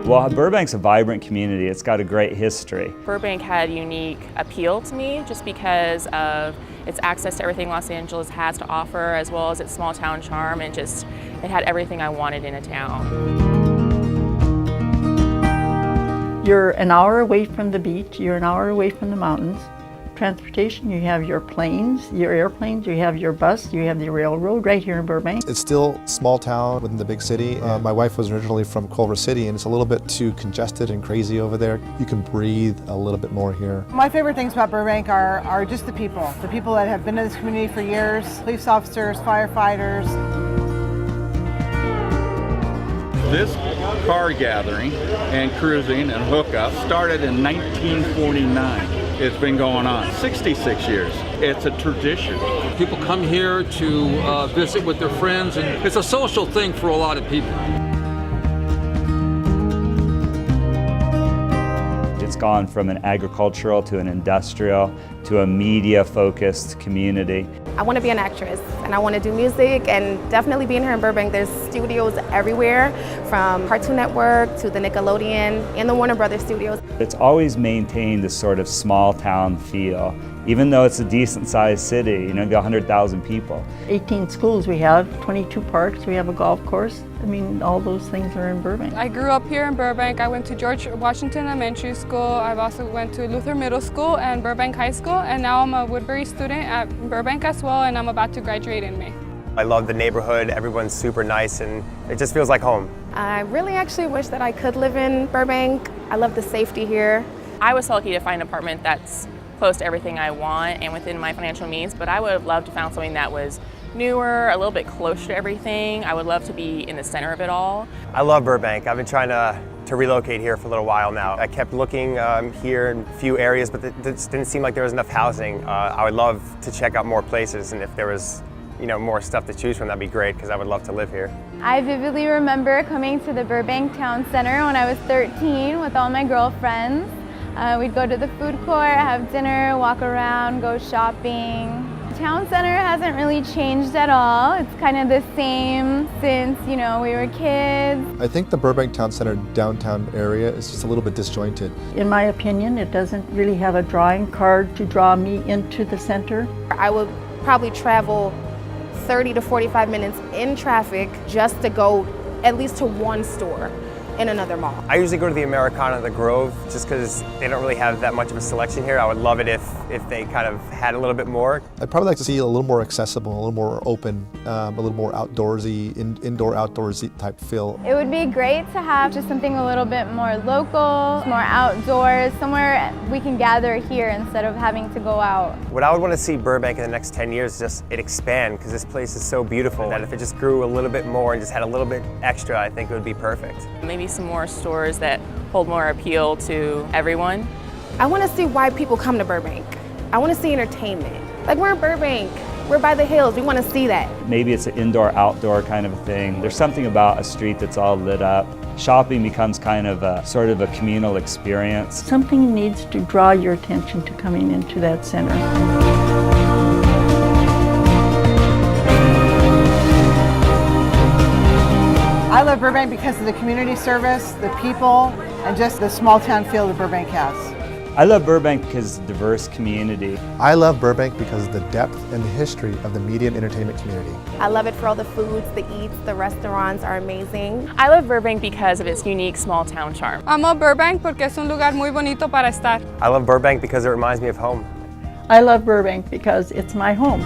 Well, Burbank's a vibrant community. It's got a great history. Burbank had unique appeal to me just because of its access to everything Los Angeles has to offer, as well as its small town charm, and just it had everything I wanted in a town. You're an hour away from the beach, you're an hour away from the mountains. Transportation, you have your planes, your airplanes, you have your bus, you have the railroad right here in Burbank. It's still small town within the big city. My wife was originally from Culver City, and it's a little bit too congested and crazy over there. You can breathe a little bit more here. My favorite things about Burbank are just the people that have been in this community for years, police officers, firefighters. This car gathering and cruising and hookup started in 1949. It's been going on 66 years. It's a tradition. People come here to visit with their friends, and it's a social thing for a lot of people. It's gone from an agricultural to an industrial to a media-focused community. I want to be an actress and I want to do music, and definitely being here in Burbank, there's studios everywhere from Cartoon Network to the Nickelodeon and the Warner Brothers studios. It's always maintained this sort of small town feel, even though it's a decent sized city, you know, 100,000 people. 18 schools we have, 22 parks, we have a golf course. I mean, all those things are in Burbank. I grew up here in Burbank. I went to George Washington Elementary School. I've also went to Luther Middle School and Burbank High School, and now I'm a Woodbury student at Burbank as well, and I'm about to graduate in May. I love the neighborhood. Everyone's super nice, and it just feels like home. I really actually wish that I could live in Burbank. I love the safety here. I was lucky to find an apartment that's close to everything I want and within my financial means, but I would have loved to find something that was newer, a little bit closer to everything. I would love to be in the center of it all. I love Burbank. I've been trying to relocate here for a little while now. I kept looking here in a few areas, but it just didn't seem like there was enough housing. I would love to check out more places, and if there was more stuff to choose from, that'd be great, because I would love to live here. I vividly remember coming to the Burbank Town Center when I was 13 with all my girlfriends. We'd go to the food court, have dinner, walk around, go shopping. The town center hasn't really changed at all. It's kind of the same since, we were kids. I think the Burbank Town Center downtown area is just a little bit disjointed. In my opinion, it doesn't really have a drawing card to draw me into the center. I would probably travel 30 to 45 minutes in traffic just to go at least to one store in another mall. I usually go to the Americana, the Grove, just because they don't really have that much of a selection here. I would love it if they kind of had a little bit more. I'd probably like to see a little more accessible, a little more open, a little more outdoorsy, indoor-outdoorsy type feel. It would be great to have just something a little bit more local, more outdoors, somewhere we can gather here instead of having to go out. What I would want to see Burbank in the next 10 years is just it expand, because this place is so beautiful that if it just grew a little bit more and just had a little bit extra, I think it would be perfect. Maybe some more stores that hold more appeal to everyone. I want to see why people come to Burbank. I want to see entertainment. Like, we're in Burbank, we're by the hills, we want to see that. Maybe it's an indoor-outdoor kind of a thing. There's something about a street that's all lit up. Shopping becomes kind of a sort of a communal experience. Something needs to draw your attention to coming into that center. I love Burbank because of the community service, the people, and just the small town feel that Burbank has. I love Burbank because it's a diverse community. I love Burbank because of the depth and the history of the media and entertainment community. I love it for all the foods, the eats, the restaurants are amazing. I love Burbank because of its unique small town charm. Amo Burbank porque es un lugar muy bonito para estar. I love Burbank because it reminds me of home. I love Burbank because it's my home.